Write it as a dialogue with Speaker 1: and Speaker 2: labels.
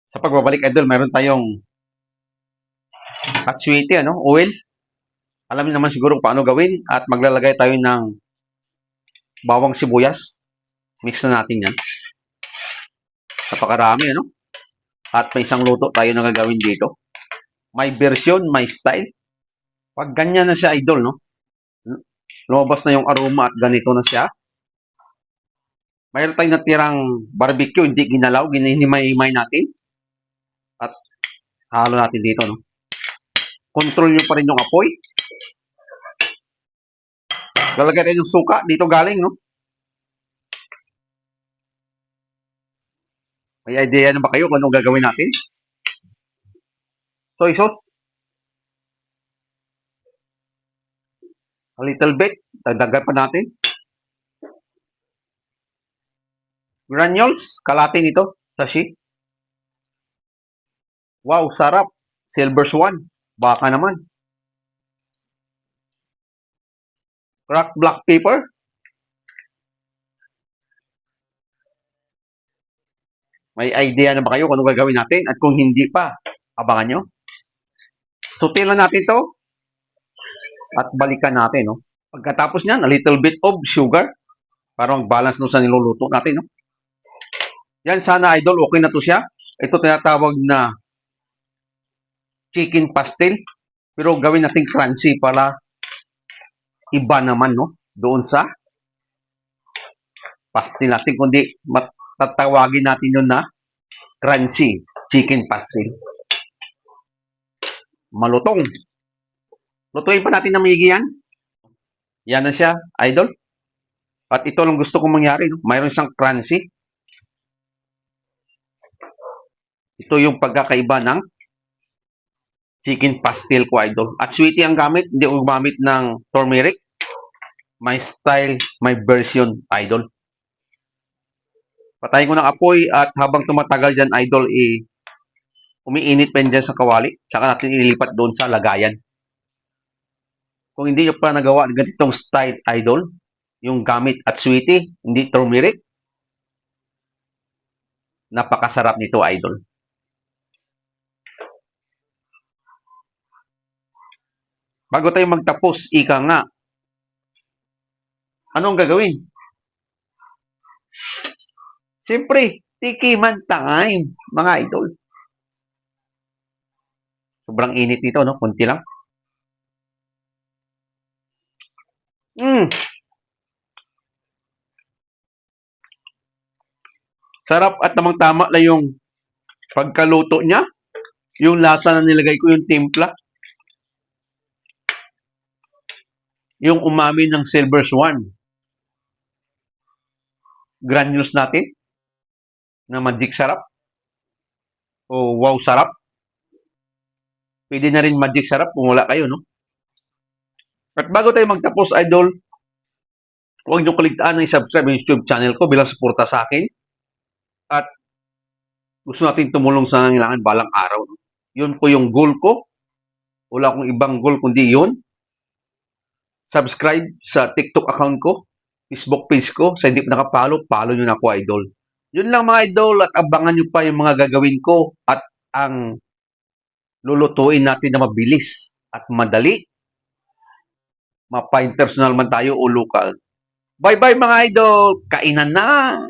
Speaker 1: Sa pagbabalik, idol, meron tayong katsuite, oil. Alam niyo naman siguro paano gawin at maglalagay tayo ng bawang sibuyas. Mix na natin yan. Napakarami, At may isang luto tayo na gagawin dito. May version, may style. Pag ganyan na siya, idol, lumabas na yung aroma at ganito na siya. Mayroon tayong natirang barbecue, hindi ginalaw, ginihimay-himay natin. At halo natin dito, Control nyo pa rin yung apoy. Lalagay tayo yung suka, dito galing, May idea na ba kayo kung anong gagawin natin? Soy sauce. A little bit. Dagdagan pa natin. Granules. Kalatin ito. Sashi. Wow, sarap. Silver Swan. Baka naman. Cracked black pepper. May idea na ba kayo kung anong gagawin natin? At kung hindi pa, abangan nyo. Sutin lang natin to. At balikan natin, Pagkatapos niyan, a little bit of sugar. Para mag-balance sa niluluto natin, Yan, sana idol, okay na to siya. Ito tinatawag na chicken pastel. Pero gawin natin crunchy para iba naman, Doon sa pastel natin. Kundi tatawagin natin yun na crunchy chicken pastel. Malutong. Lutuin pa natin na maigi yan. Yan na siya, idol. At ito lang gusto kong mangyari, Mayroon siyang crunchy. Ito yung pagkakaiba ng chicken pastel ko, idol. At sweetie ang gamit. Hindi ko gumamit ng turmeric. My style, my version, idol. Patayin ko ng apoy at habang tumatagal dyan, idol, umiinit pa dyan sa kawali. Saka natin ililipat doon sa lagayan. Kung hindi nyo pa nagawa ng ganitong style, idol, yung gamit at sweetie, hindi turmeric, napakasarap nito, idol. Bago tayo magtapos, ika nga, anong gagawin? Siyempre, tikiman time, mga idol. Sobrang init nito, Kunti lang. Sarap at tamang-tama na yung pagkaluto niya. Yung lasa na nilagay ko, yung timpla. Yung umami ng Silver Swan. Granules natin. Na magic sarap. O wow sarap. Pwede na rin magic sarap kung wala kayo, At bago tayo magtapos, idol, huwag niyo kaligtaan na i-subscribe yung YouTube channel ko bilang suporta sa akin. At gusto natin tumulong sa nangangailangan balang araw. Yun po yung goal ko. Wala akong ibang goal kundi yun. Subscribe sa TikTok account ko, Facebook page ko. Sa hindi pa nakapalo, follow nyo na ako, idol. Yun lang mga idol at abangan nyo pa yung mga gagawin ko at ang lulutuin natin na mabilis at madali. Mapa-personal man tayo o local. Bye-bye mga idol! Kainan na!